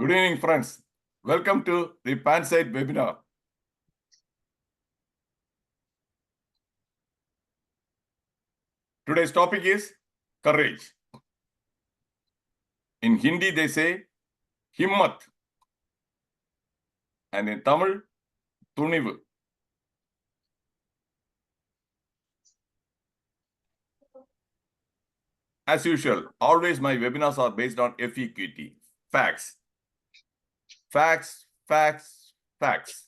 Good evening, friends. Welcome to the PANSIGHT webinar. Today's topic is courage. In Hindi, they say himmat. And in Tamil, tunivu. As usual, always my webinars are based on FEQT, facts. Facts, facts, facts.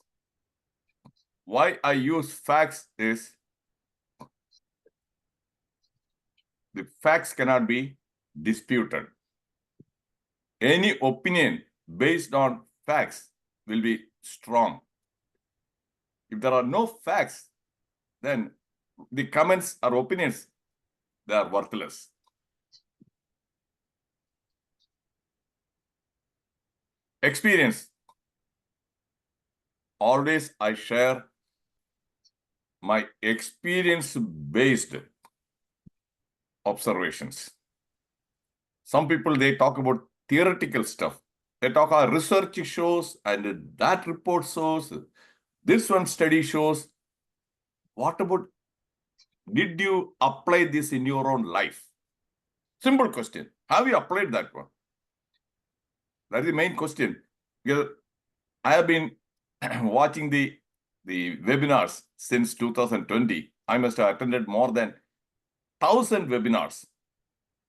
Why I use facts is the facts cannot be disputed. Any opinion based on facts will be strong. If there are no facts, then the comments or opinions, they are worthless. Experience. Always I share my experience-based observations. Some people, they talk about theoretical stuff. They talk about research shows and that report shows, this one study shows. What about, did you apply this in your own life? Simple question. Have you applied that one? That is the main question. Because I have been watching the webinars since 2020. I must have attended more than 1,000 webinars.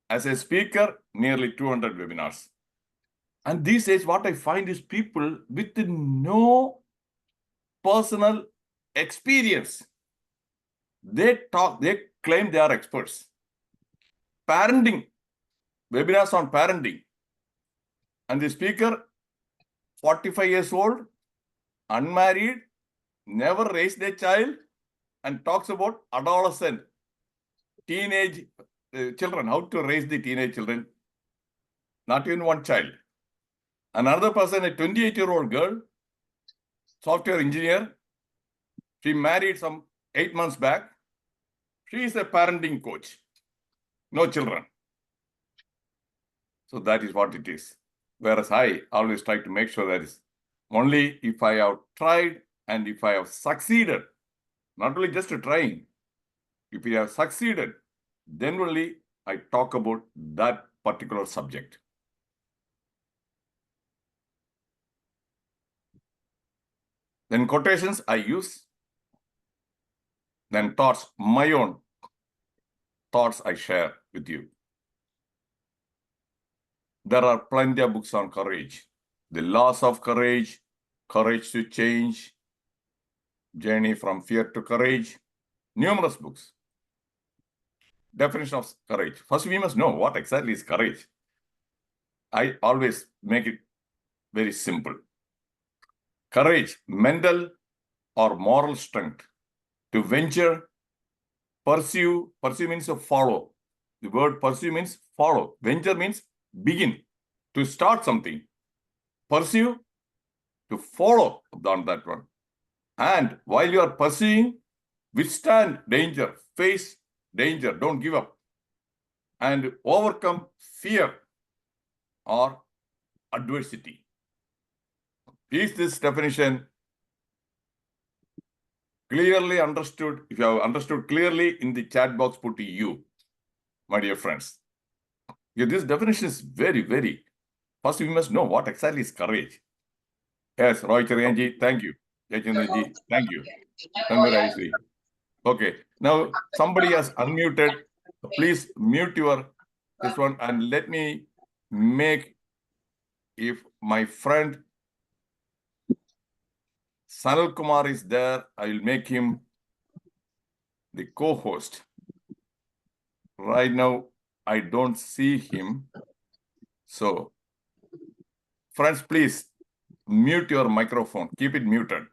As a speaker, nearly 200 webinars. And these days, what I find is people with no personal experience. They claim they are experts. Parenting, webinars on parenting. And the speaker, 45 years old, unmarried, never raised a child, and talks about adolescent, teenage children, how to raise the teenage children. Not even one child. Another person, a 28-year-old girl, software engineer, she married some 8 months back. She is a parenting coach. No children. So that is what it is. Whereas I always try to make sure that is only if I have tried and if I have succeeded, not only just trying, if we have succeeded, then only I talk about that particular subject. Then quotations I use. Then thoughts, my own thoughts I share with you. There are plenty of books on courage. The Laws of Courage, Courage to Change, Journey from Fear to Courage, numerous books. Definition of courage. First, we must know what exactly is courage. I always make it very simple. Courage, mental or moral strength to venture, pursue means to follow. The word pursue means follow. Venture means begin, to start something. Pursue, to follow on that one. And while you are pursuing, withstand danger, face danger, don't give up. And overcome fear or adversity. Is this definition clearly understood? If you have understood clearly, in the chat box, put you, my dear friends. Yeah, this definition is very, very. First, we must know what exactly is courage. Yes, Roy Charianji, thank you. Yachandraji, thank you. Tanvirayasri. Okay, now somebody has unmuted. Please mute your this one and let me make, if my friend Sanal Kumar is there, I will make him the co-host. Right now, I don't see him. So, friends, please mute your microphone. Keep it muted.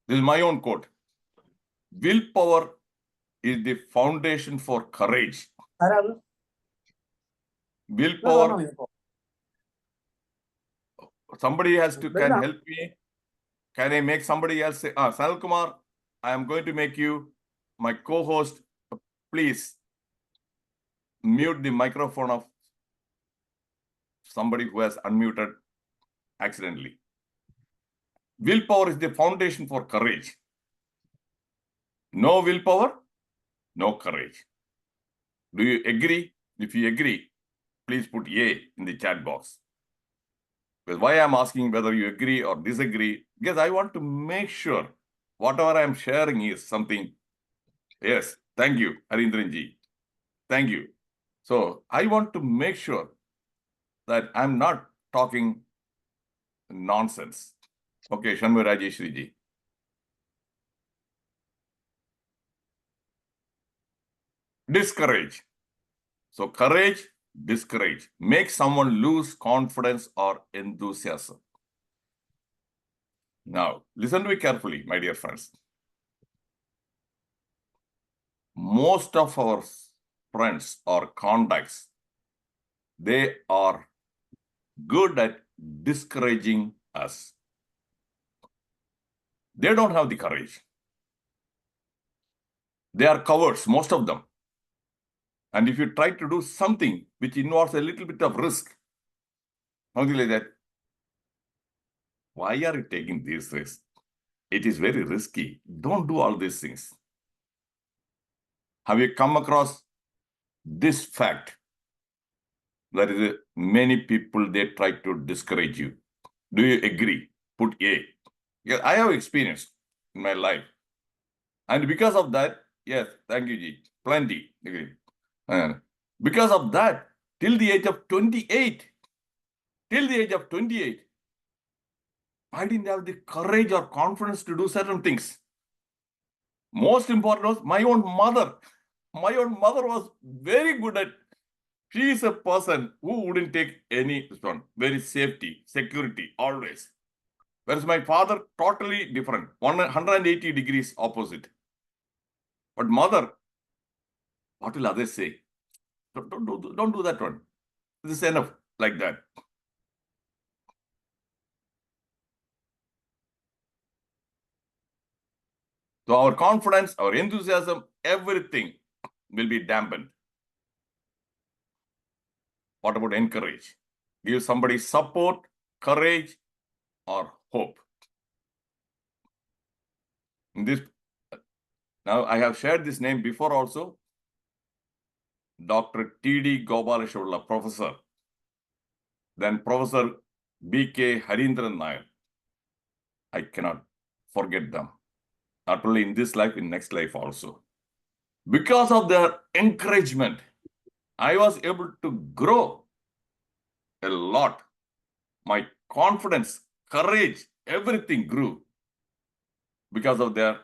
This is my own quote. Willpower is the foundation for courage. Willpower. Somebody has to can help me. Can I make somebody else say, Sanal Kumar, I am going to make you my co-host. Please mute the microphone of somebody who has unmuted accidentally. Willpower is the foundation for courage. No willpower, no courage. Do you agree? If you agree, please put A in the chat box. Because why I'm asking whether you agree or disagree, because I want to make sure whatever I'm sharing is something. Yes, thank you, Harindranji. Thank you. So I want to make sure that I'm not talking nonsense. Okay, Shanmu Rajeshri ji. Discourage. So courage, discourage. Make someone lose confidence or enthusiasm. Now, listen to me carefully, my dear friends. Most of our friends or contacts, they are good at discouraging us. They don't have the courage. They are cowards, most of them. And if you try to do something which involves a little bit of risk, something like that, why are you taking this risk? It is very risky. Don't do all these things. Have you come across this fact? That is, many people, they try to discourage you. Do you agree? Put A. Yeah, I have experienced in my life. And because of that, yes, thank you, Ji. Plenty. Agree. Because of that, till the age of 28, I didn't have the courage or confidence to do certain things. Most important was my own mother. My own mother was very good at, she is a person who wouldn't take any response. Very safety, security, always. Whereas my father, totally different, 180 degrees opposite. But mother, what will others say? Don't do that one. This is enough, like that. So our confidence, our enthusiasm, everything will be dampened. What about encourage? Give somebody support, courage, or hope. In this, now I have shared this name before also. Dr. T.D. Gopaleshwarla, professor. Then Professor B.K. Harindran Nair. I cannot forget them. Not only in this life, in next life also. Because of their encouragement, I was able to grow a lot. My confidence, courage, everything grew because of their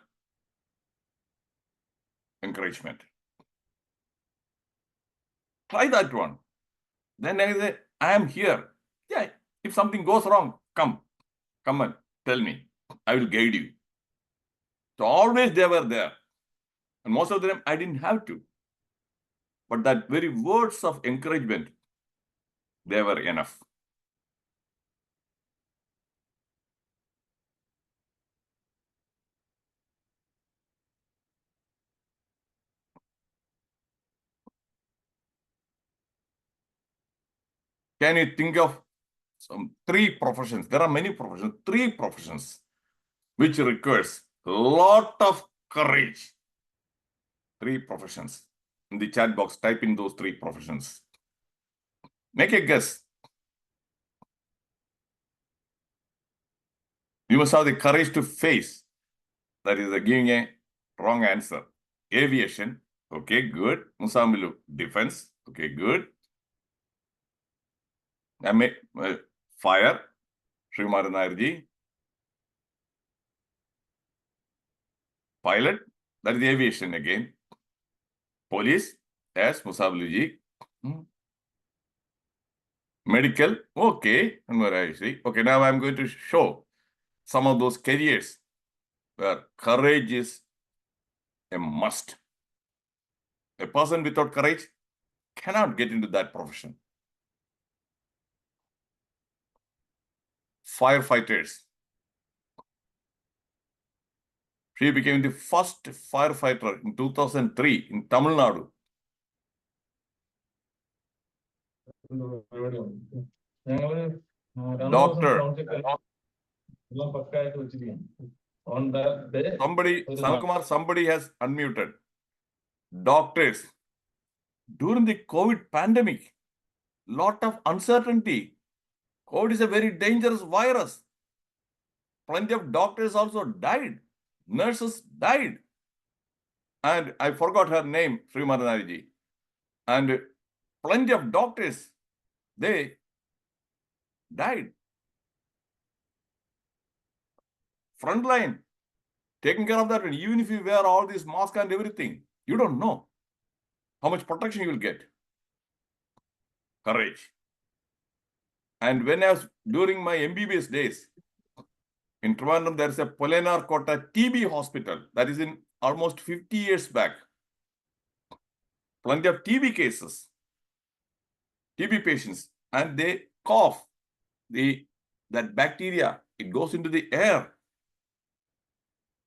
encouragement. Try that one. Then I say, I am here. Yeah, if something goes wrong, come and tell me. I will guide you. So always they were there. And most of them, I didn't have to. But that very words of encouragement, they were enough. Can you think of some 3 professions? There are many professions, 3 professions, which requires a lot of courage. 3 professions. In the chat box, type in those 3 professions. Make a guess. You must have the courage to face. That is giving a wrong answer. Aviation. Okay, good. Musamilu, defense. Okay, good. Fire. Srimaran Nairji. Pilot. That is aviation again. Police. Yes, Musabaluji. Medical. Okay. Okay, now I'm going to show some of those careers where courage is a must. A person without courage cannot get into that profession. Firefighters. She became the first firefighter in 2003 in Tamil Nadu. Doctor. On that day, somebody has unmuted. Doctors. During the COVID pandemic, lot of uncertainty. COVID is a very dangerous virus. Plenty of doctors also died. Nurses died. And I forgot her name, Srimaranariji. And plenty of doctors, they died. Frontline, taking care of that. And even if you wear all these masks and everything, you don't know how much protection you will get. Courage. And when I was during my MBBS days, in Trivandrum, there is a Polenar Kota TB hospital that is in almost 50 years back. Plenty of TB cases, TB patients, and they cough. That bacteria, it goes into the air.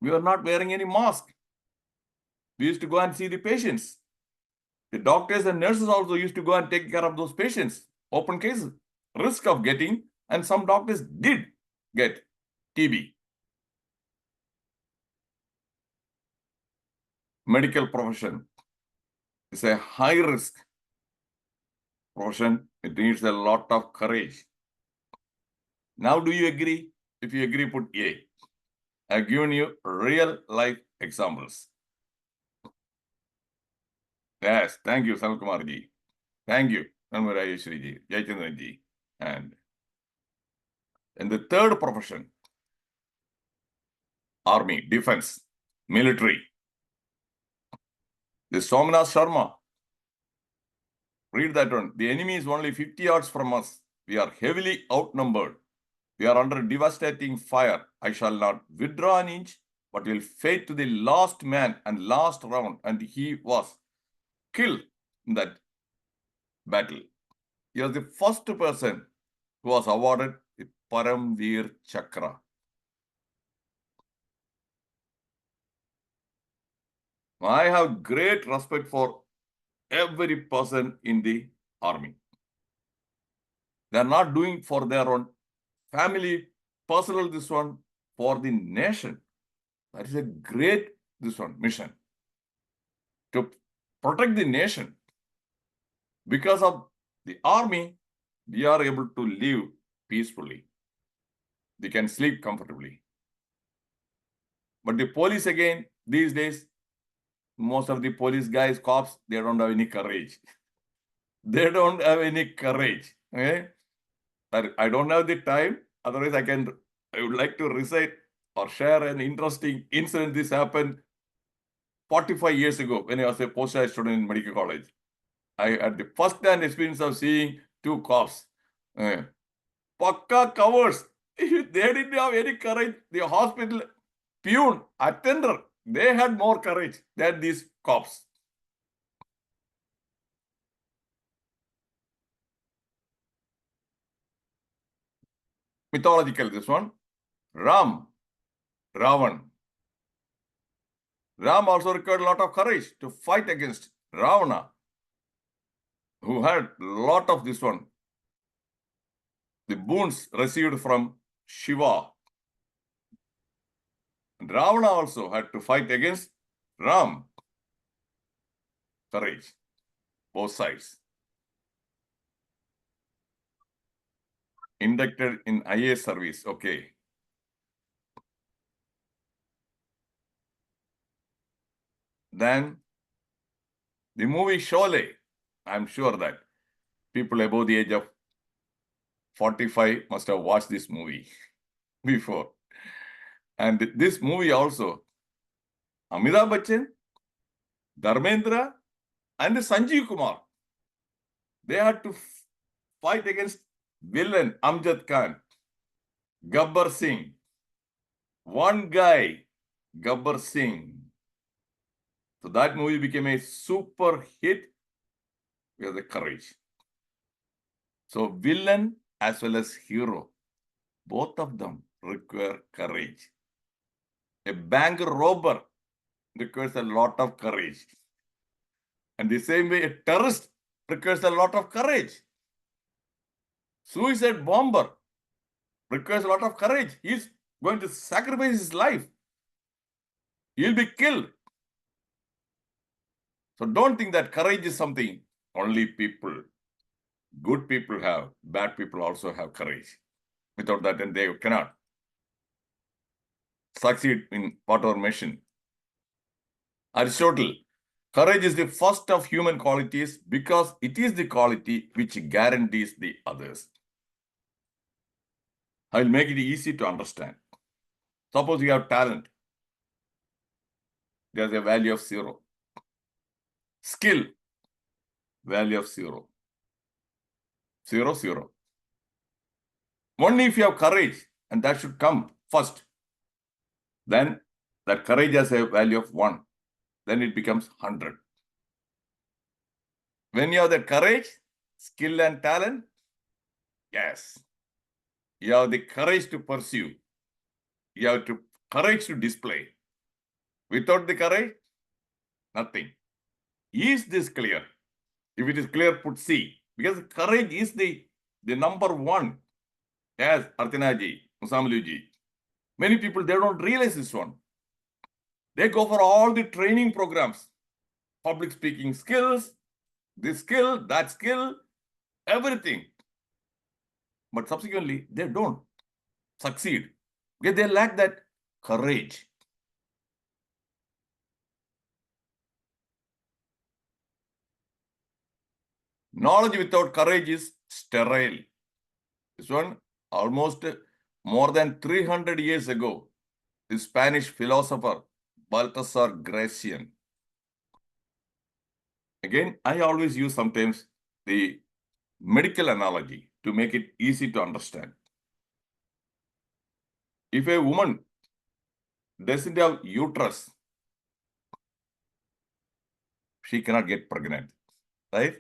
We were not wearing any mask. We used to go and see the patients. The doctors and nurses also used to go and take care of those patients. Open cases, risk of getting, and some doctors did get TB. Medical profession is a high risk profession. It needs a lot of courage. Now, do you agree? If you agree, put A. I've given you real life examples. Yes, thank you, Salkumar ji. Thank you, Nanmarayeshwari ji, Jayachandran ji. And the third profession, army, defense, military. The Somnath Sharma, read that one. The enemy is only 50 yards from us. We are heavily outnumbered. We are under devastating fire. I shall not withdraw an inch, but will fight to the last man and last round. And he was killed in that battle. He was the first person who was awarded the Paramveer Chakra. I have great respect for every person in the army. They are not doing for their own family, personal, this one, for the nation. That is a great, this one, mission. To protect the nation. Because of the army, we are able to live peacefully. They can sleep comfortably. But the police, again, these days, most of the police guys, cops, they don't have any courage. They don't have any courage. Okay? I don't have the time. Otherwise, I would like to recite or share an interesting incident. This happened 45 years ago when I was a postgraduate student in medical college. I had the first-hand experience of seeing two cops. Pakka covers. They didn't have any courage. The hospital peon, attender, they had more courage than these cops. Mythological, this one. Ram, Ravan. Ram also required a lot of courage to fight against Ravana, who had a lot of this one. The boons received from Shiva. And Ravana also had to fight against Ram. Courage. Both sides. Inducted in IA service. Okay. Then the movie Sholay. I'm sure that people above the age of 45 must have watched this movie before. And this movie also, Amitabh Bachchan, Dharmendra, and Sanjeev Kumar, they had to fight against villain Amjad Khan, Gabbar Singh. One guy, Gabbar Singh. So that movie became a super hit with the courage. So villain as well as hero, both of them require courage. A bank robber requires a lot of courage. And the same way, a terrorist requires a lot of courage. Suicide bomber requires a lot of courage. He's going to sacrifice his life. He'll be killed. So don't think that courage is something only people, good people have. Bad people also have courage. Without that, and they cannot succeed in whatever mission. Aristotle, courage is the first of human qualities because it is the quality which guarantees the others. I will make it easy to understand. Suppose you have talent. There's a value of 0. Skill, value of 0. 0, 0. Only if you have courage, and that should come first, then that courage has a value of 1. Then it becomes 100. When you have the courage, skill and talent, yes, you have the courage to pursue. You have to courage to display. Without the courage, nothing. Is this clear? If it is clear, put C. Because courage is the number 1. Yes, Artinaji, Musamluji. Many people, they don't realize this one. They go for all the training programs. Public speaking skills, this skill, that skill, everything. But subsequently, they don't succeed because they lack that courage. Knowledge without courage is sterile. This one, almost more than 300 years ago, the Spanish philosopher Baltasar Gracian. Again, I always use sometimes the medical analogy to make it easy to understand. If a woman doesn't have uterus, she cannot get pregnant, right?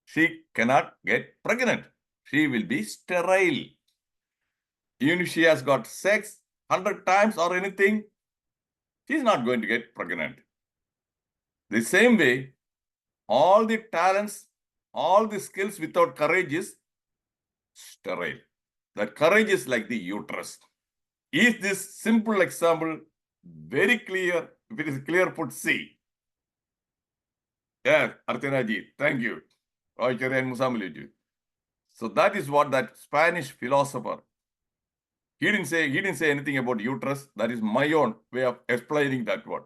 She cannot get pregnant. She will be sterile. Even if she has got sex 100 times or anything, she's not going to get pregnant. The same way, all the talents, all the skills without courage is sterile. That courage is like the uterus. Is this simple example very clear? If it is clear, put C. Yes, Artinaji, thank you. So that is what that Spanish philosopher, he didn't say anything about uterus. That is my own way of explaining that word.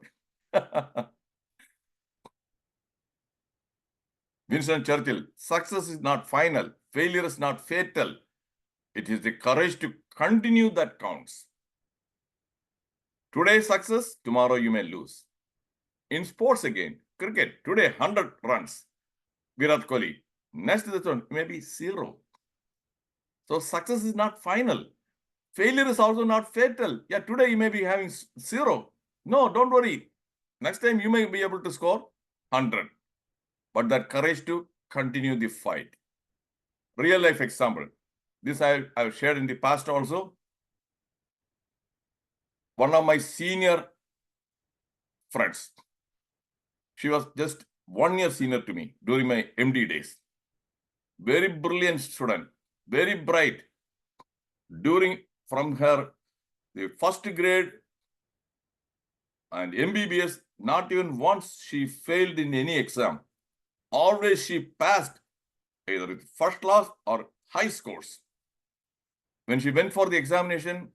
Winston Churchill, success is not final, failure is not fatal. It is the courage to continue that counts. Today success, tomorrow you may lose. In sports again, cricket, today 100 runs, Virat Kohli. Next one, maybe 0. So success is not final. Failure is also not fatal. Yeah, today you may be having 0. No, don't worry. Next time you may be able to score 100. But that courage to continue the fight. Real life example. This I've shared in the past also. One of my senior friends, she was just 1 year senior to me during my MD days. Very brilliant student, very bright. From her the first grade and MBBS, not even once she failed in any exam. Always she passed either with first class or high scores. When she went for the examination,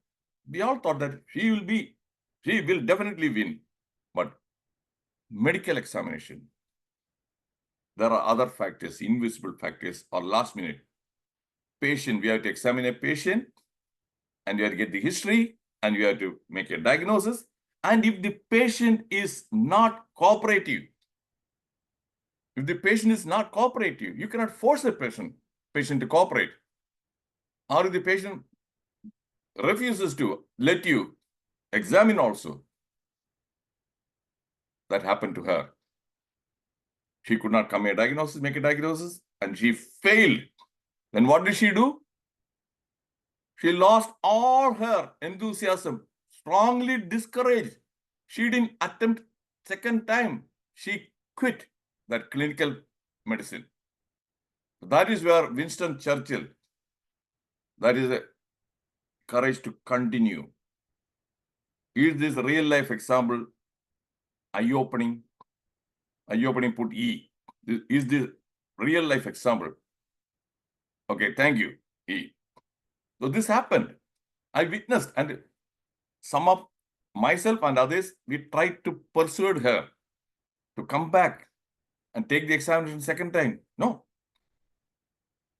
we all thought that she will definitely win. But medical examination, there are other factors, invisible factors, or last minute. Patient, we have to examine a patient, and you have to get the history, and you have to make a diagnosis. And if the patient is not cooperative, you cannot force a patient to cooperate. Or if the patient refuses to let you examine also. That happened to her. She could not make a diagnosis, and she failed. Then what did she do? She lost all her enthusiasm, strongly discouraged. She didn't attempt second time. She quit that clinical medicine. That is where Winston Churchill, that is a courage to continue. Is this real life example eye-opening? Eye-opening put E. Is this real life example? Okay, thank you, E. So this happened. I witnessed, and some of myself and others, we tried to persuade her to come back and take the examination second time. No.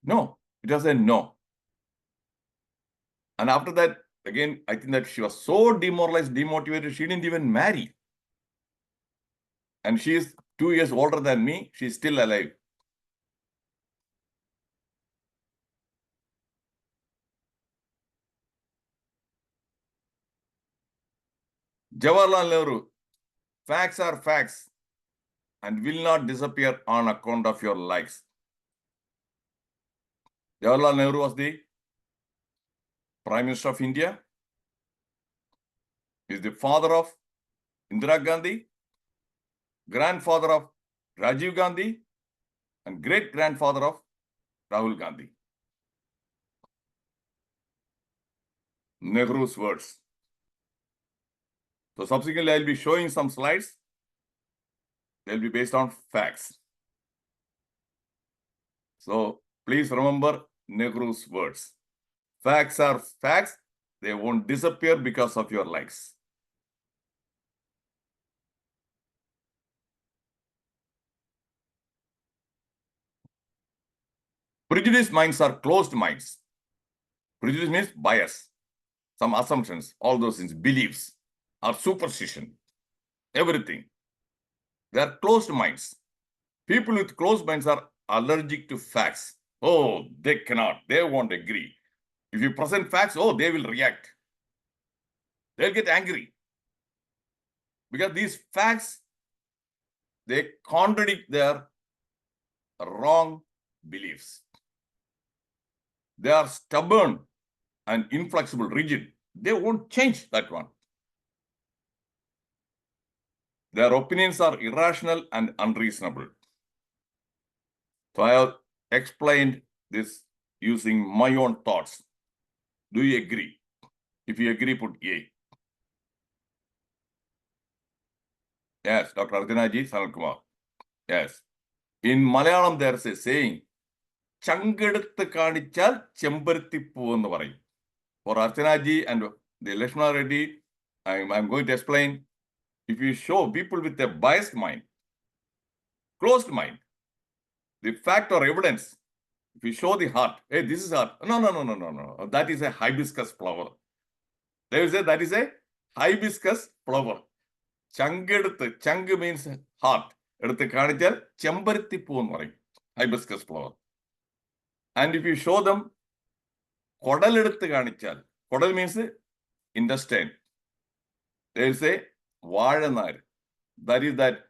No. It was a no. And after that, again, I think that she was so demoralized, demotivated, she didn't even marry. And she is 2 years older than me. She's still alive. Jawaharlal Nehru, facts are facts and will not disappear on account of your likes. Jawaharlal Nehru was the Prime Minister of India. He is the father of Indira Gandhi, grandfather of Rajiv Gandhi, and great-grandfather of Rahul Gandhi. Nehru's words. So subsequently, I'll be showing some slides. They'll be based on facts. So please remember Nehru's words. Facts are facts. They won't disappear because of your likes. Prejudiced minds are closed minds. Prejudice means bias, some assumptions, all those things, beliefs, or superstition, everything. They are closed minds. People with closed minds are allergic to facts. Oh, they cannot. They won't agree. If you present facts, oh, they will react. They'll get angry. Because these facts, they contradict their wrong beliefs. They are stubborn and inflexible, rigid. They won't change that one. Their opinions are irrational and unreasonable. So I have explained this using my own thoughts. Do you agree? If you agree, put A. Yes, Dr. Arjanaji Sanalkumar. Yes. In Malayalam, there's a saying, Changaduthu kanichal chembarthi poo ennu parayum. For Archanaji and the Lakshmana Reddy, I'm going to explain. If you show people with a biased mind, closed mind, the fact or evidence, if you show the heart, hey, this is heart. No. That is a hibiscus flower. They will say that is a hibiscus flower. Changaduthu, chang means heart. Eduthu kanichal chembarthi poo ennu parayum. Hibiscus flower. And if you show them kodal eduthu kanichal, kodal means intestine. They will say vazhanar. That is that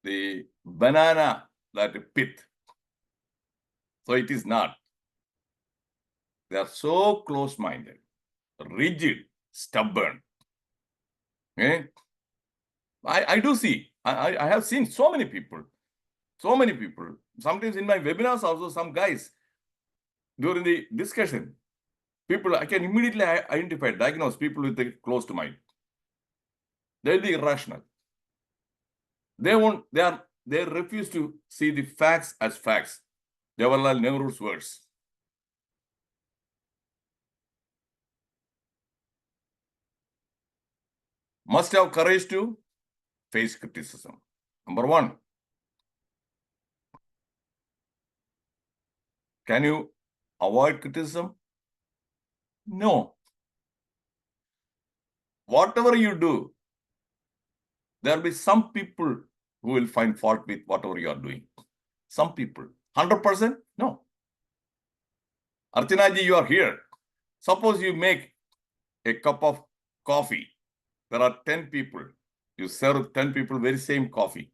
the banana, that pith. So it is not. They are so close-minded, rigid, stubborn. Okay? I do see. I have seen so many people. Sometimes in my webinars also, some guys, during the discussion, people, I can immediately identify, diagnose people with a closed mind. They'll be irrational. They refuse to see the facts as facts. Jawaharlal Nehru's words. Must have courage to face criticism. Number one, can you avoid criticism? No. Whatever you do, there will be some people who will find fault with whatever you are doing. Some people. 100%? No. Archanaji, you are here. Suppose you make a cup of coffee. There are 10 people. You serve 10 people very same coffee.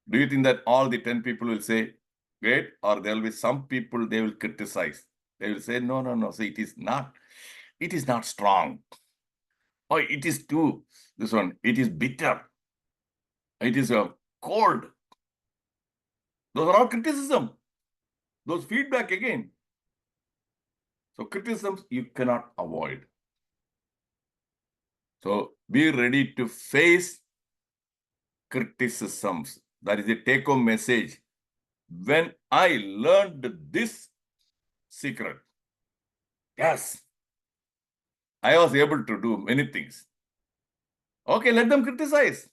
Do you think that all the 10 people will say, great? Or there will be some people, they will criticize. They will say, no. See, it is not strong. Oh, it is too, this one, it is bitter. It is cold. Those are all criticism. Those feedback again. So criticisms you cannot avoid. So be ready to face criticisms. That is the take-home message. When I learned this secret, yes, I was able to do many things. Okay, let them criticize.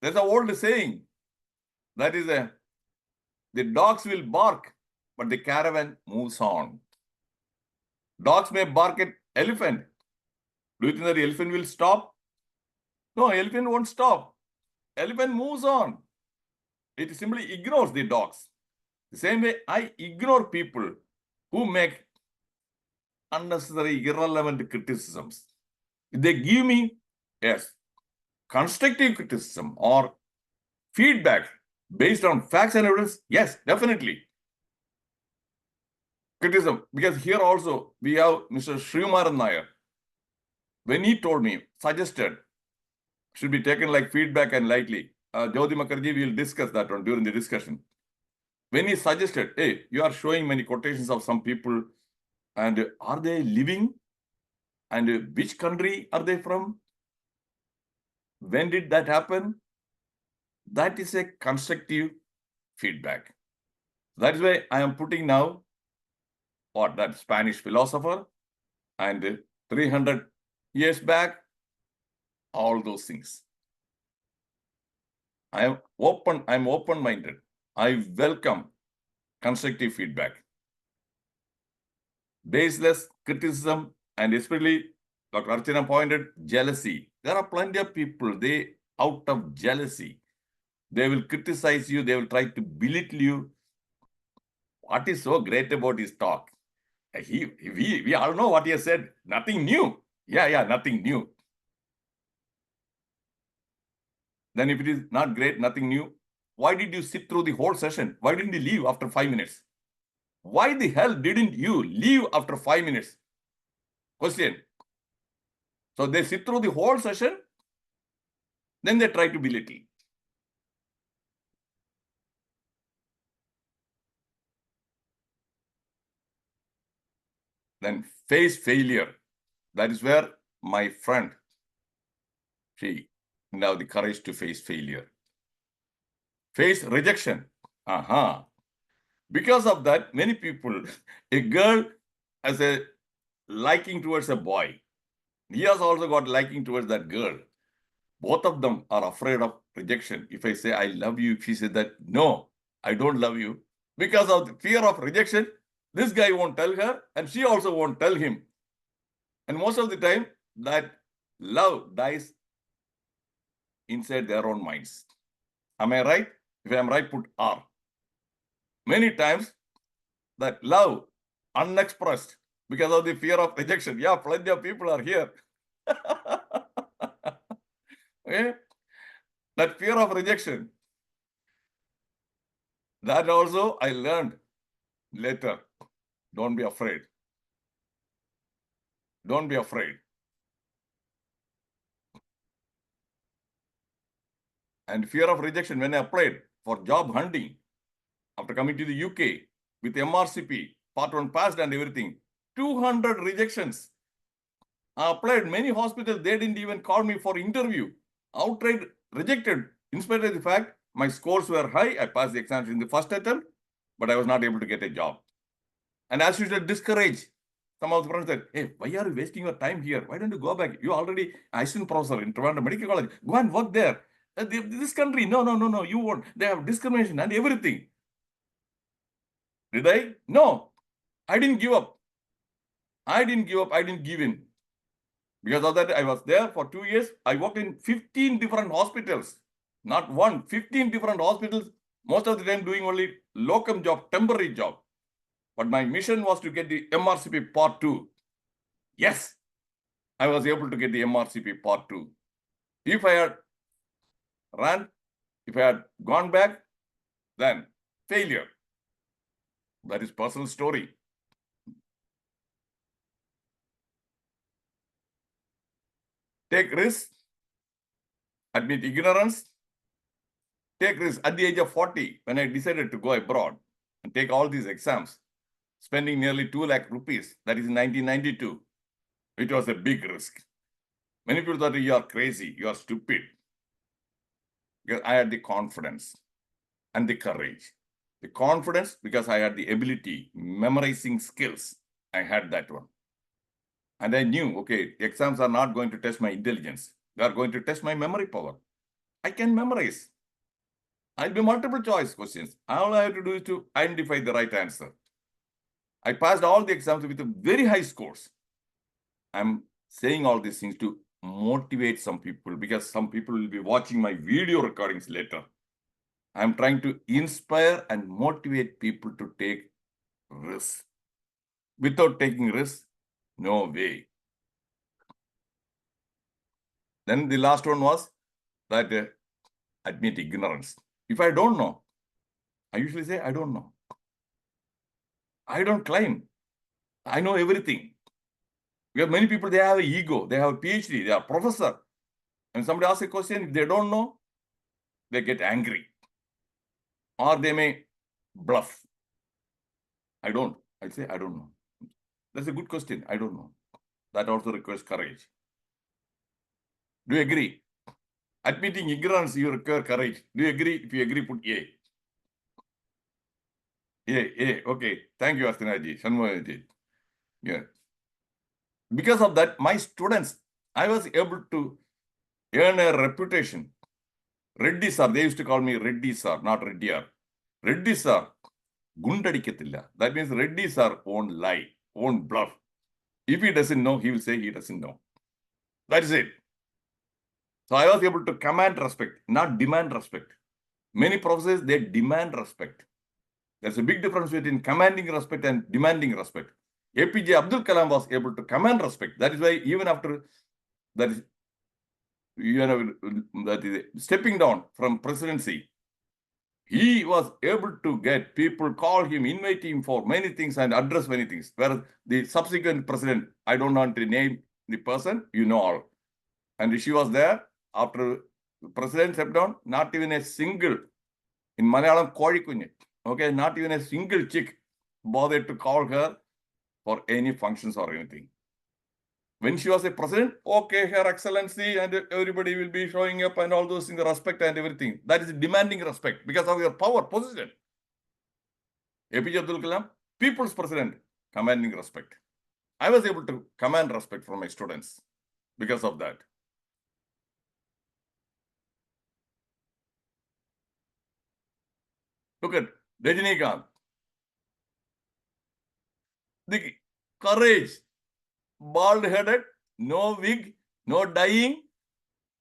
There's an old saying. That is the dogs will bark, but the caravan moves on. Dogs may bark at elephant. Do you think that the elephant will stop? No, elephant won't stop. Elephant moves on. It simply ignores the dogs. The same way I ignore people who make unnecessary, irrelevant criticisms. If they give me, yes, constructive criticism or feedback based on facts and evidence, yes, definitely. Criticism, because here also we have Mr. Srimaran Nair. When he told me, suggested, should be taken like feedback and lightly. Jyoti Mukherjee, we will discuss that one during the discussion. When he suggested, hey, you are showing many quotations of some people, and are they living? And which country are they from? When did that happen? That is a constructive feedback. That is why I am putting now what that Spanish philosopher and 300 years back, all those things. I'm open-minded. I welcome constructive feedback. Baseless criticism, and especially Dr. Archana pointed, jealousy. There are plenty of people, they out of jealousy, they will criticize you, they will try to belittle you. What is so great about his talk? We all know what he has said. Nothing new. Yeah, nothing new. Then if it is not great, nothing new, why did you sit through the whole session? Why didn't you leave after 5 minutes? Why the hell didn't you leave after 5 minutes? Question. So they sit through the whole session, then they try to belittle. Then face failure. That is where my friend, she now the courage to face failure. Face rejection. Because of that, many people, a girl has a liking towards a boy. He has also got liking towards that girl. Both of them are afraid of rejection. If I say, I love you, if she says that, no, I don't love you. Because of the fear of rejection, this guy won't tell her and she also won't tell him. And most of the time, that love dies inside their own minds. Am I right? If I am right, put R. Many times, that love unexpressed because of the fear of rejection. Yeah, plenty of people are here. Okay? That fear of rejection. That also I learned later. Don't be afraid. Don't be afraid. And fear of rejection, when I applied for job hunting, after coming to the UK with MRCP, part 1 passed and everything, 200 rejections. I applied many hospitals, they didn't even call me for interview. Outright rejected, in spite of the fact my scores were high. I passed the exams in the first attempt, but I was not able to get a job. And as usual, discouraged. Some of the friends said, hey, why are you wasting your time here? Why don't you go back? You're already assistant professor in Trivandrum Medical College. Go and work there. This country, no, you won't. They have discrimination and everything. Did I? No, I didn't give up. I didn't give in. Because of that, I was there for 2 years. I worked in 15 different hospitals. Not one, 15 different hospitals. Most of the time doing only locum job, temporary job. But my mission was to get the MRCP Part 2. Yes, I was able to get the MRCP Part 2. If I had run, if I had gone back, then failure. That is personal story. take risks, admit ignorance, take risks. At the age of 40, when I decided to go abroad and take all these exams, spending nearly 2 lakh rupees, that is in 1992, it was a big risk. Many people thought you are crazy, you are stupid. Because I had the confidence and the courage. The confidence because I had the ability, memorizing skills. I had that one. And I knew, okay, the exams are not going to test my intelligence. They are going to test my memory power. I can memorize. I'll be multiple choice questions. All I have to do is to identify the right answer. I passed all the exams with very high scores. I'm saying all these things to motivate some people because some people will be watching my video recordings later. I'm trying to inspire and motivate people to take risks. Without taking risks, no way. Then the last one was that admit ignorance. If I don't know, I usually say, I don't know. I don't claim. I know everything. Because many people, they have an ego. They have a PhD. They are professor. And somebody asks a question, if they don't know, they get angry. Or they may bluff. I don't. I say, I don't know. That's a good question. I don't know. That also requires courage. Do you agree? Admitting ignorance, you require courage. Do you agree? If you agree, put A. A. Okay. Thank you, Astanaji. Shanmugaji. Yeah. Because of that, my students, I was able to earn a reputation. Reddy sir, they used to call me Reddy sir, not Reddiar. Reddy sir, gundadikkathilla. That means Reddy sir won't lie, won't bluff. If he doesn't know, he will say he doesn't know. That is it. So I was able to command respect, not demand respect. Many professors, they demand respect. There's a big difference between commanding respect and demanding respect. APJ Abdul Kalam was able to command respect. That is why even after that is, that is stepping down from presidency, he was able to get people call him, invite him for many things and address many things. Whereas the subsequent president, I don't want to name the person, you know all. And she was there after the president stepped down, not even a single, in Malayalam, Kodikunya, okay, not even a single chick bothered to call her for any functions or anything. When she was a president, okay, Her Excellency, and everybody will be showing up and all those things, respect and everything. That is demanding respect because of your power, position. APJ Abdul Kalam, people's president, commanding respect. I was able to command respect from my students because of that. Look at Rajinikanth. The courage, bald-headed, no wig, no dyeing,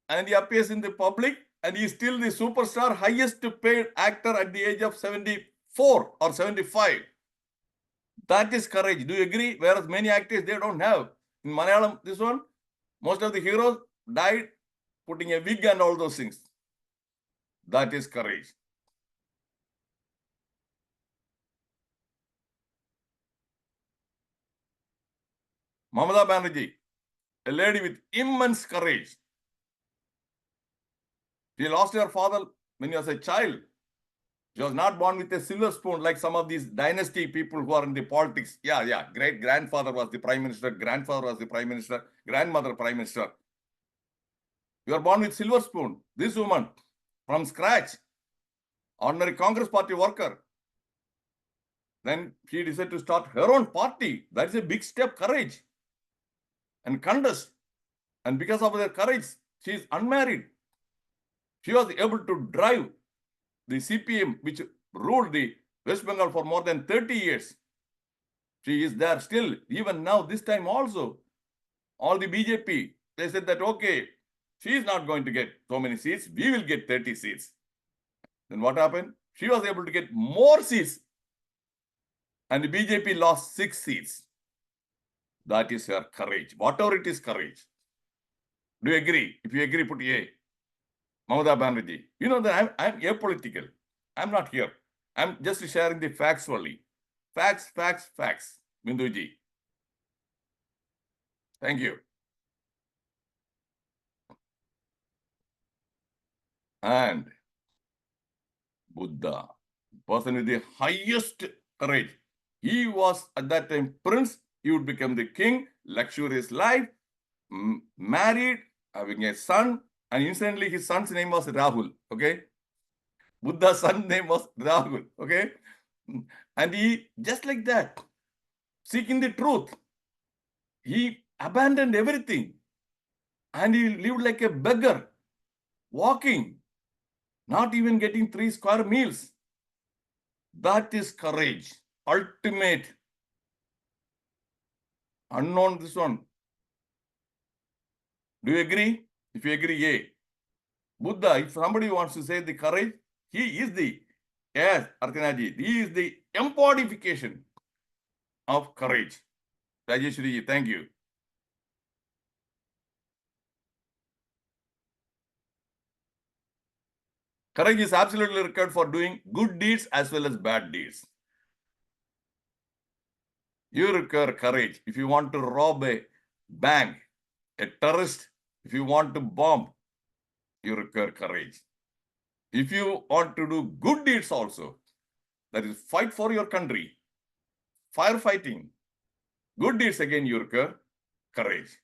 and he appears in the public, and he is still the superstar, highest paid actor at the age of 74 or 75. That is courage. Do you agree? Whereas many actors, they don't have. In Malayalam, this one, most of the heroes died putting a wig and all those things. That is courage. Mamata Banerjee, a lady with immense courage. She lost her father when she was a child. She was not born with a silver spoon like some of these dynasty people who are in the politics. Yeah. Great grandfather was the prime minister, grandfather was the prime minister, grandmother prime minister. You are born with silver spoon. This woman, from scratch, ordinary Congress party worker. Then she decided to start her own party. That is a big step, courage and contest. And because of her courage, she is unmarried. She was able to drive the CPM, which ruled the West Bengal for more than 30 years. She is there still, even now, this time also. All the BJP, they said that, okay, she is not going to get so many seats. We will get 30 seats. Then what happened? She was able to get more seats. And the BJP lost 6 seats. That is her courage. Whatever it is, courage. Do you agree? If you agree, put A. Mamata Banerjee. You know that I'm apolitical. I'm not here. I'm just sharing the facts only. Facts. Binduji. Thank you. and Buddha, person with the highest courage. He was at that time prince. He would become the king, luxurious life, married, having a son, and instantly his son's name was Rahul. Okay, Buddha's son's name was Rahul. Okay, and he just like that, seeking the truth. He abandoned everything, and he lived like a beggar, walking, not even getting 3 square meals. That is courage, ultimate. Unknown, this one. Do you agree? If you agree, yay. Buddha, if somebody wants to say the courage, he is the, yes, Archanaji, he is the embodification of courage. Rajeshwari, thank you. Courage is absolutely required for doing good deeds as well as bad deeds. You require courage. If you want to rob a bank, a terrorist, if you want to bomb, you require courage. If you want to do good deeds also, that is fight for your country, firefighting, good deeds again, you require courage.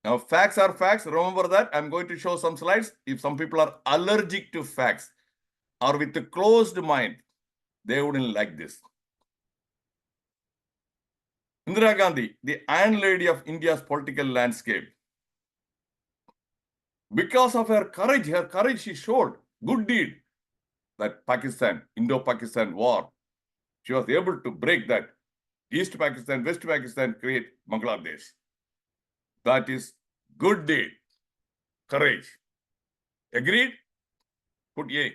Now, facts are facts. Remember that. I'm going to show some slides. If some people are allergic to facts or with a closed mind, they wouldn't like this. Indira Gandhi, the Iron Lady of India's political landscape. Because of her courage she showed, good deed, that Pakistan, Indo-Pakistan war, she was able to break that. East Pakistan, West Pakistan, create Bangladesh. That is good deed, courage. Agreed? Put A.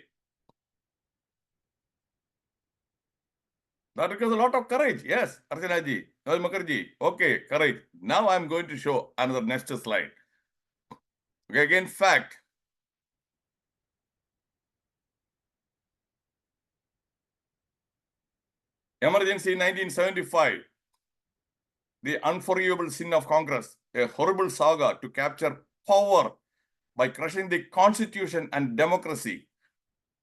That requires a lot of courage. Yes, Archanaji, Mukherjee. Okay, courage. Now I'm going to show another next slide. Okay, again, fact. Emergency in 1975. The unforgivable sin of Congress, a horrible saga to capture power by crushing the constitution and democracy.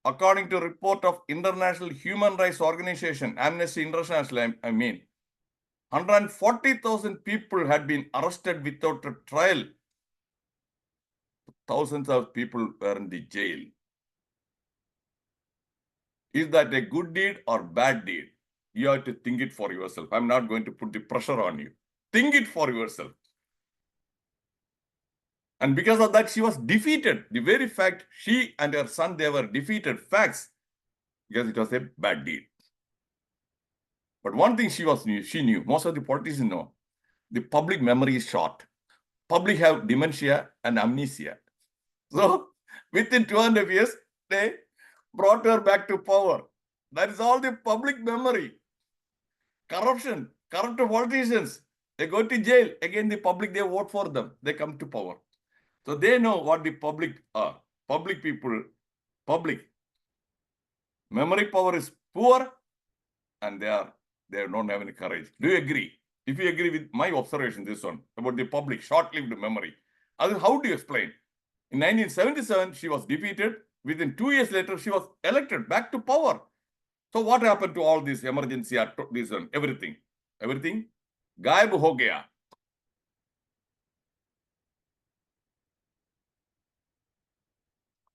According to a report of International Human Rights Organization, Amnesty International, 140,000 people had been arrested without a trial. Thousands of people were in the jail. Is that a good deed or bad deed? You have to think it for yourself. I'm not going to put the pressure on you. Think it for yourself. And because of that, she was defeated. The very fact she and her son, they were defeated, facts, because it was a bad deed. But one thing she knew, most of the politicians know, the public memory is short. Public have dementia and amnesia. So within 2.5 years, they brought her back to power. That is all the public memory. Corruption, corrupt politicians, they go to jail. Again, the public, they vote for them. They come to power. So they know what the public are. Public people, public. Memory power is poor and they don't have any courage. Do you agree? If you agree with my observation, this one, about the public, short-lived memory, how do you explain? In 1977, she was defeated. Within 2 years later, she was elected back to power. So what happened to all this emergency, this one, everything? Everything? Gaib ho gaya.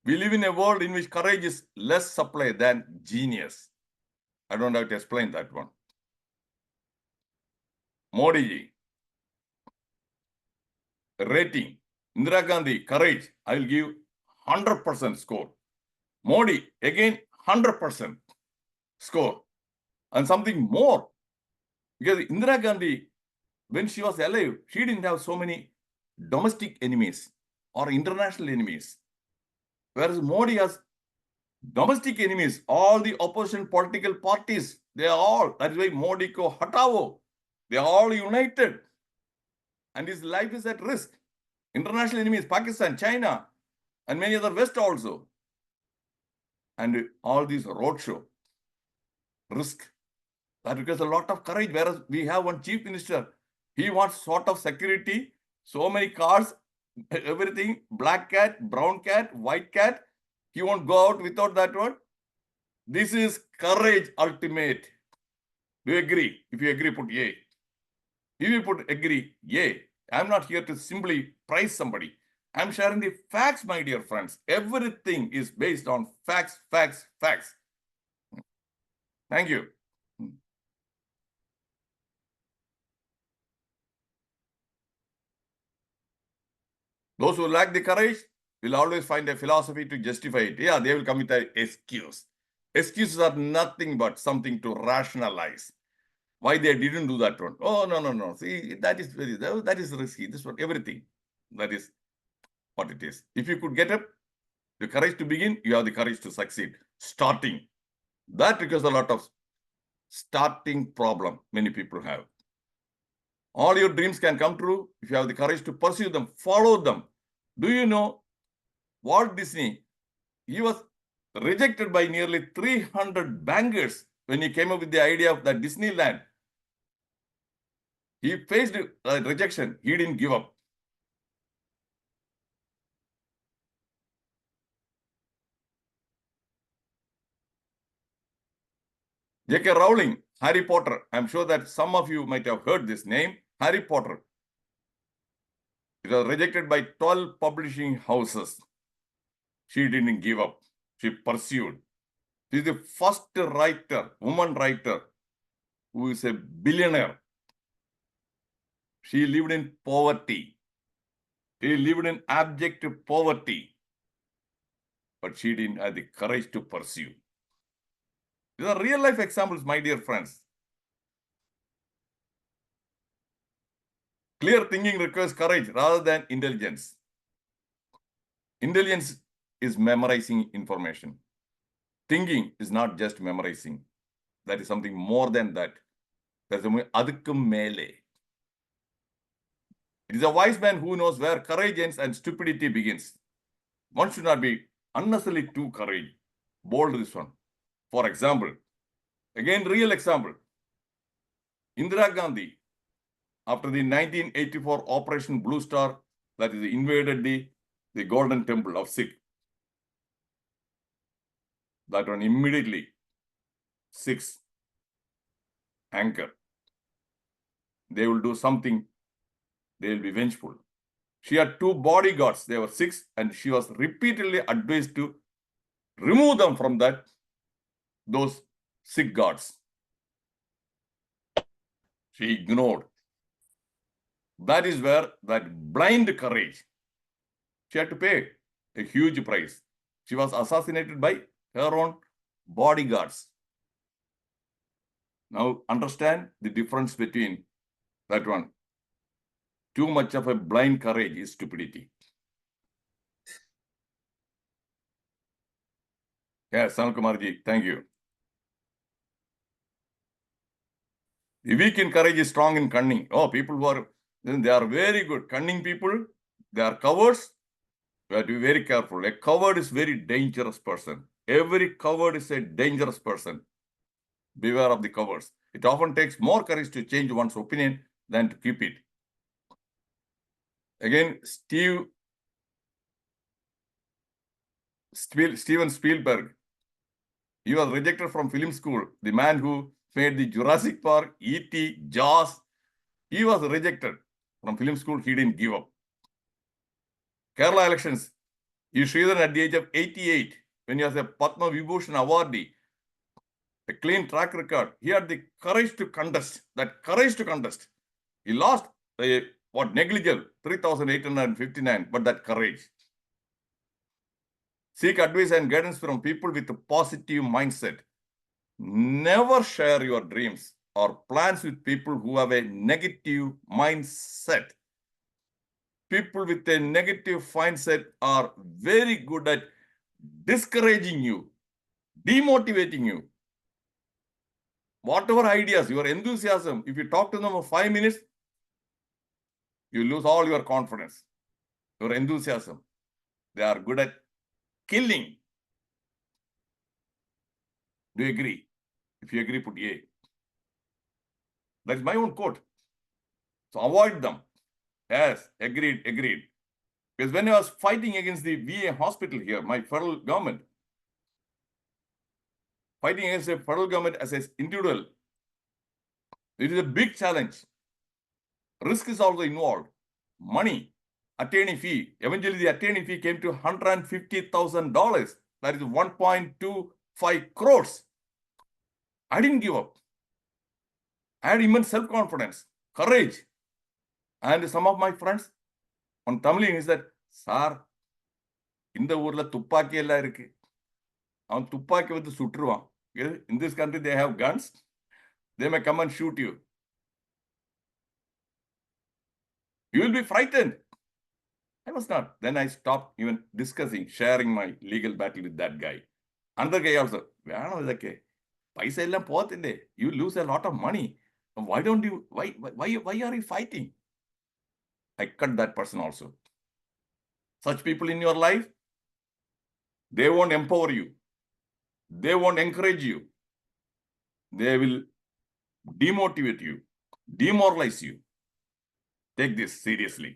We live in a world in which courage is less supply than genius. I don't have to explain that one. Modi ji. Rating. Indira Gandhi, courage. I will give 100% score. Modi, again, 100% score. And something more. Because Indira Gandhi, when she was alive, she didn't have so many domestic enemies or international enemies. Whereas Modi has domestic enemies, all the opposition political parties, they are all, that is why Modi ko hatao. They are all united. And his life is at risk. International enemies, Pakistan, China, and many other West also. And all these roadshow, risk. That requires a lot of courage. Whereas we have one chief minister, he wants sort of security, so many cars, everything, black cat, brown cat, white cat. He won't go out without that one. This is courage ultimate. Do you agree? If you agree, put yay. If you put agree, yay. I'm not here to simply praise somebody. I'm sharing the facts, my dear friends. Everything is based on facts, facts, facts. Thank you. Those who lack the courage will always find a philosophy to justify it. Yeah, they will come with an excuse. Excuses are nothing but something to rationalize why they didn't do that one. Oh, no, no, no. See, that is risky. This one, everything. That is what it is. If you could get up, the courage to begin, you have the courage to succeed. Starting. That requires a lot of starting problem many people have. All your dreams can come true if you have the courage to pursue them, follow them. Do you know Walt Disney? He was rejected by nearly 300 bankers when he came up with the idea of that Disneyland. He faced rejection. He didn't give up. J.K. Rowling, Harry Potter. I'm sure that some of you might have heard this name, Harry Potter. It was rejected by 12 publishing houses. She didn't give up. She pursued. She is the first writer, woman writer, who is a billionaire. She lived in poverty. She lived in abject poverty. But she didn't have the courage to pursue. These are real life examples, my dear friends. Clear thinking requires courage rather than intelligence. Intelligence is memorizing information. Thinking is not just memorizing. That is something more than that. That's adukkum mele. It is a wise man who knows where courage ends and stupidity begins. One should not be unnecessarily too courageous. Bold this one. For example, again, real example. Indira Gandhi, after the 1984 Operation Blue Star, that is invaded the Golden Temple of Sikh. That one immediately, Sikhs anchor. They will do something. They will be vengeful. She had 2 bodyguards. They were Sikhs, and she was repeatedly advised to remove them from those Sikh guards. She ignored. That is where that blind courage. She had to pay a huge price. She was assassinated by her own bodyguards. Now understand the difference between that one. Too much of a blind courage is stupidity. Yes, Sanal Kumarji, thank you. The weak in courage is strong in cunning. Oh, people who are, they are very good. Cunning people, they are cowards. We have to be very careful. A coward is a very dangerous person. Every coward is a dangerous person. Beware of the cowards. It often takes more courage to change one's opinion than to keep it. Again, Steven Spielberg, he was rejected from film school. The man who made the Jurassic Park, E.T., Jaws, he was rejected from film school. He didn't give up. Kerala elections, he Sridharan at the age of 88, when he was a Padma Vibhushan awardee, a clean track record. He had the courage to contest, He lost negligible, 3,859, but that courage. Seek advice and guidance from people with a positive mindset. Never share your dreams or plans with people who have a negative mindset. People with a negative mindset are very good at discouraging you, demotivating you. Whatever ideas, your enthusiasm, if you talk to them for 5 minutes, you lose all your confidence, your enthusiasm. They are good at killing. Do you agree? If you agree, put A. That's my own quote. So avoid them. Yes, agreed. Because when I was fighting against the VA hospital here, my federal government, fighting against the federal government as an individual, it is a big challenge. Risk is also involved. Money, attorney fee. Eventually, the attorney fee came to $150,000. That is 1.25 crores. I didn't give up. I had immense self-confidence, courage. And some of my friends on Tamil is that, Sir, இந்த ஊர்ல துப்பாக்கி எல்லாம் இருக்கு. அவன் துப்பாக்கி வந்து சுட்டுருவான். In this country, they have guns. They may come and shoot you. You will be frightened. I was not. Then I stopped even discussing, sharing my legal battle with that guy. Another guy also, paisa ellam pothinde. You lose a lot of money. Why don't you, why are you fighting? I cut that person also. Such people in your life, they won't empower you. They won't encourage you. They will demotivate you, demoralize you. Take this seriously,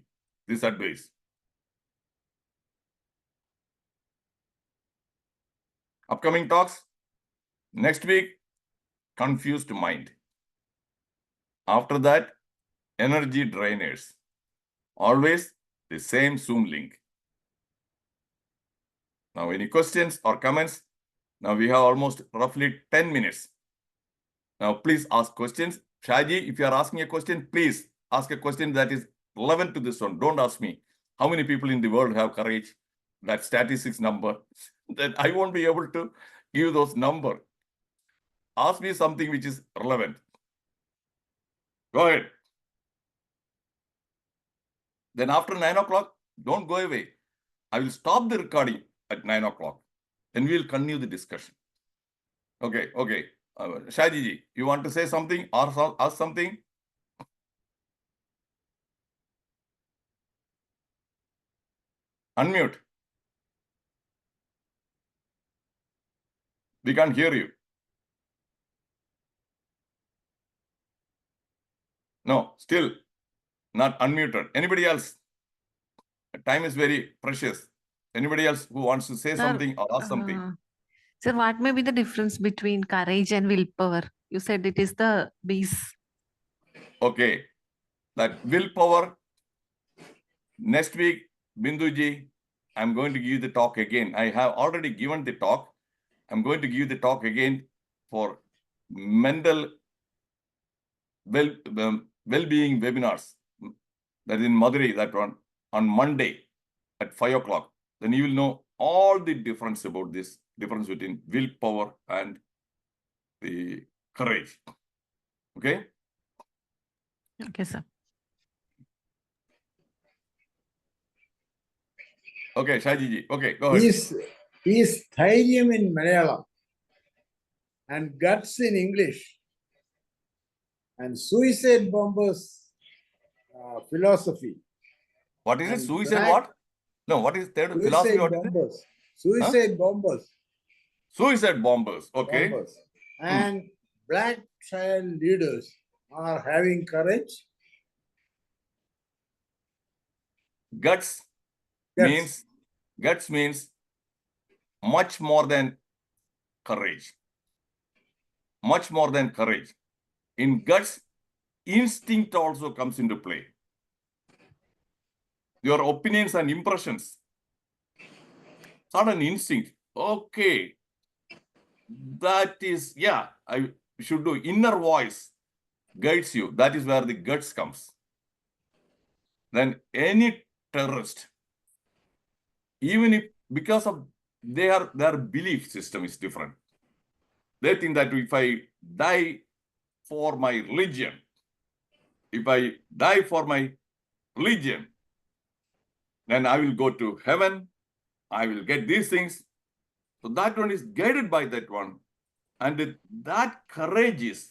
this advice. Upcoming talks, next week, confused mind. After that, energy drainers. Always the same Zoom link. Now, any questions or comments? Now, we have almost roughly 10 minutes. Now, please ask questions. Shaji, if you are asking a question, please ask a question that is relevant to this one. Don't ask me how many people in the world have courage, that statistics number. Then I won't be able to give those number. Ask me something which is relevant. Go ahead. Then after 9 o'clock, don't go away. I will stop the recording at 9 o'clock. Then we will continue the discussion. Okay. Shaji ji, you want to say something or ask something? Unmute. We can't hear you. No, still not unmuted. Anybody else? Time is very precious. Anybody else who wants to say something or ask something? Sir, what may be the difference between courage and willpower? You said it is the base. Okay. That willpower, next week, Binduji, I'm going to give the talk again. I have already given the talk. I'm going to give the talk again for mental well-being webinars. That is in Madurai, that one, on Monday at 5 o'clock. Then you will know all the difference about this, difference between willpower and the courage. Okay? Okay, sir. Okay, Shaji ji. Okay, go ahead. Is Thairyam in Malayalam and guts in English and suicide bombers philosophy. What is it? And Suicide black- what? No, what is third philosophy? Suicide What is it? bombers. Suicide bombers. Suicide bombers. Okay. Bombers. And black child leaders are having courage. Guts means much more than courage. Much more than courage. In guts, instinct also comes into play. Your opinions and impressions. It's not an instinct. Okay. That is, yeah, I should do. Inner voice guides you. That is where the guts comes. Then any terrorist, even if because of their belief system is different. They think that if I die for my religion, if I die for my religion, then I will go to heaven, I will get these things. So that one is guided by that one. And that courage is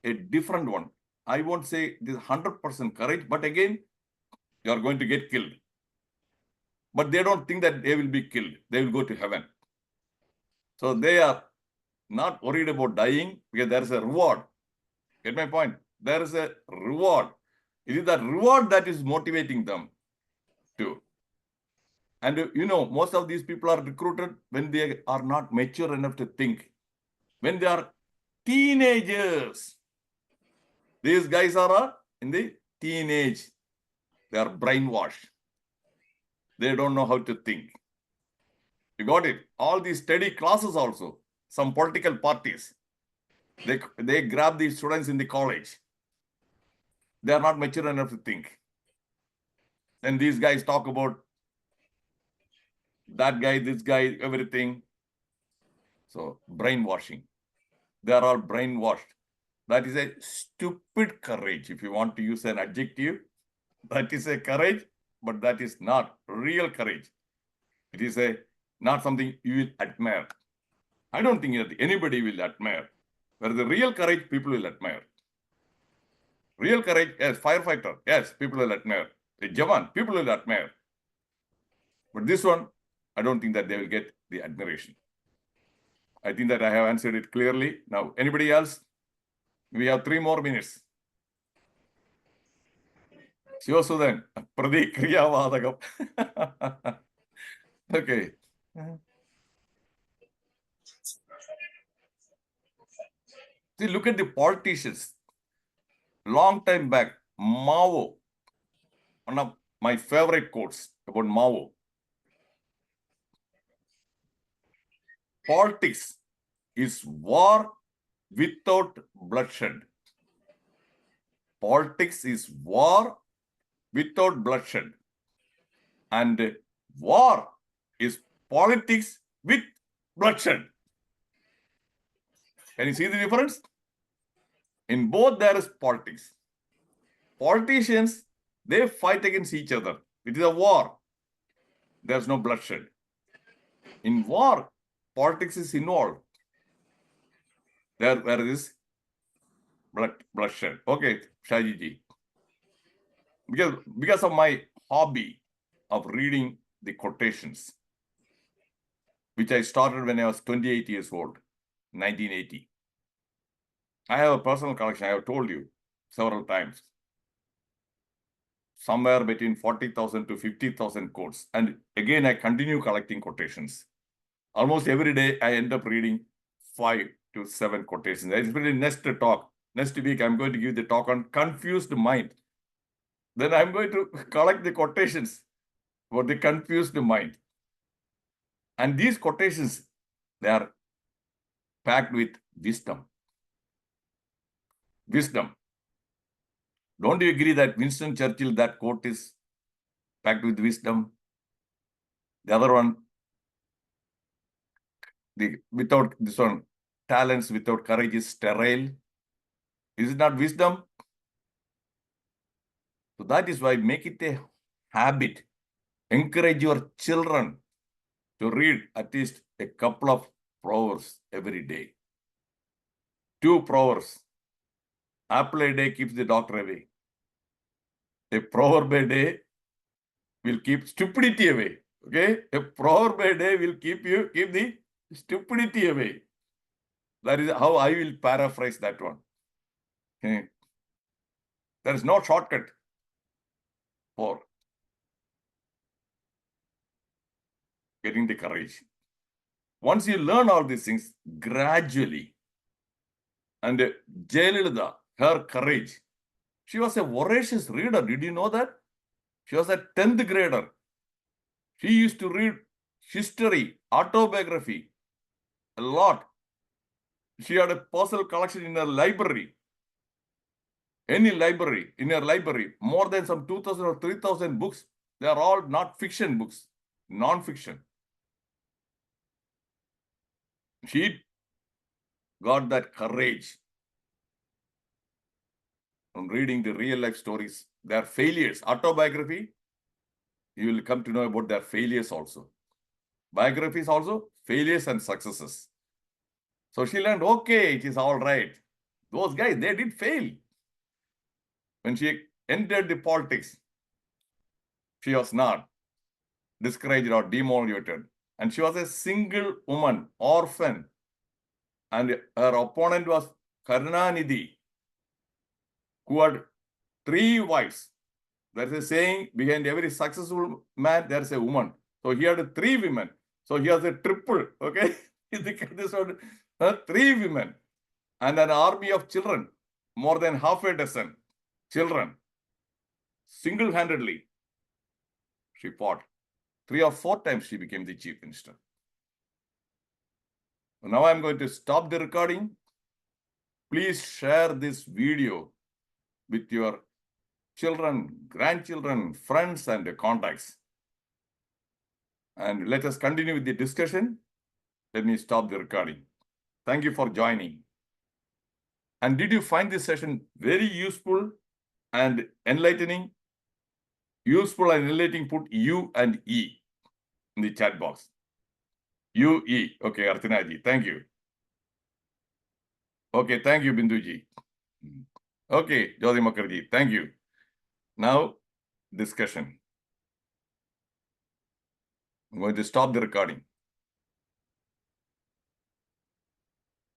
a different one. I won't say this 100% courage, but again, you are going to get killed. But they don't think that they will be killed. They will go to heaven. So they are not worried about dying because there is a reward. Get my point? There is a reward. It is that reward that is motivating them. too. And most of these people are recruited when they are not mature enough to think. When they are teenagers, these guys are in the teenage. They are brainwashed. They don't know how to think. You got it? All these study classes also, some political parties, they grab these students in the college. They are not mature enough to think. And these guys talk about that guy, this guy, everything. So brainwashing. They are all brainwashed. That is a stupid courage. If you want to use an adjective, that is a courage, but that is not real courage. It is not something you will admire. I don't think that anybody will admire. But the real courage, people will admire. Real courage, yes, firefighter, yes, people will admire. A Jawan, people will admire. But this one, I don't think that they will get the admiration. I think that I have answered it clearly. Now, anybody else? We have 3 more minutes. Shivasudan, Pradikriya Vadagam. Okay. See, look at the politicians. Long time back, Mao, one of my favorite quotes about Mao. Politics is war without bloodshed. Politics is war without bloodshed. And war is politics with bloodshed. Can you see the difference? In both there is politics. Politicians, they fight against each other. It is a war. There's no bloodshed. In war, politics is involved. There is bloodshed. Okay, Shaji ji. Because of my hobby of reading the quotations, which I started when I was 28 years old, 1980. I have a personal collection, I have told you several times. Somewhere between 40,000 to 50,000 quotes. And again, I continue collecting quotations. Almost every day, I end up reading 5 to 7 quotations. Especially next talk. Next week, I'm going to give the talk on confused mind. Then I'm going to collect the quotations for the confused mind. And these quotations, they are packed with wisdom. Wisdom. Don't you agree that Winston Churchill, that quote is packed with wisdom? The other one, without this one, talents without courage is sterile. Is it not wisdom? So that is why make it a habit. Encourage your children to read at least a couple of proverbs every day. 2 proverbs. Apple a day keeps the doctor away. A proverb a day will keep stupidity away. Okay? A proverb a day will keep the stupidity away. That is how I will paraphrase that one. Okay? There is no shortcut for getting the courage. Once you learn all these things gradually, and Jayalalitha, her courage, she was a voracious reader. Did you know that? She was a 10th grader. She used to read history, autobiography, a lot. She had a personal collection in her library. Any library, in her library, more than some 2,000 or 3,000 books. They are all not fiction books, non-fiction. She got that courage from reading the real life stories, their failures. Autobiography, you will come to know about their failures also. Biographies also, failures and successes. So she learned, okay, it is all right. Those guys, they did fail. When she entered the politics, she was not discouraged or demotivated. And she was a single woman, orphan. And her opponent was Karunanidhi, who had 3 wives. There's a saying, behind every successful man, there's a woman. So he had 3 women. So he has a triple, okay? This one, 3 women and an army of children, more than half a dozen children. Single-handedly, she fought. 3 or 4 times she became the chief minister. Now I'm going to stop the recording. Please share this video with your children, grandchildren, friends, and contacts. And let us continue with the discussion. Let me stop the recording. Thank you for joining. And did you find this session very useful and enlightening? Useful and enlightening, put U and E in the chat box. UE. Okay, Arthanaji, thank you. Okay, thank you, Binduji. Okay, Jyoti Mukherjee, thank you. Now, discussion. I'm going to stop the recording.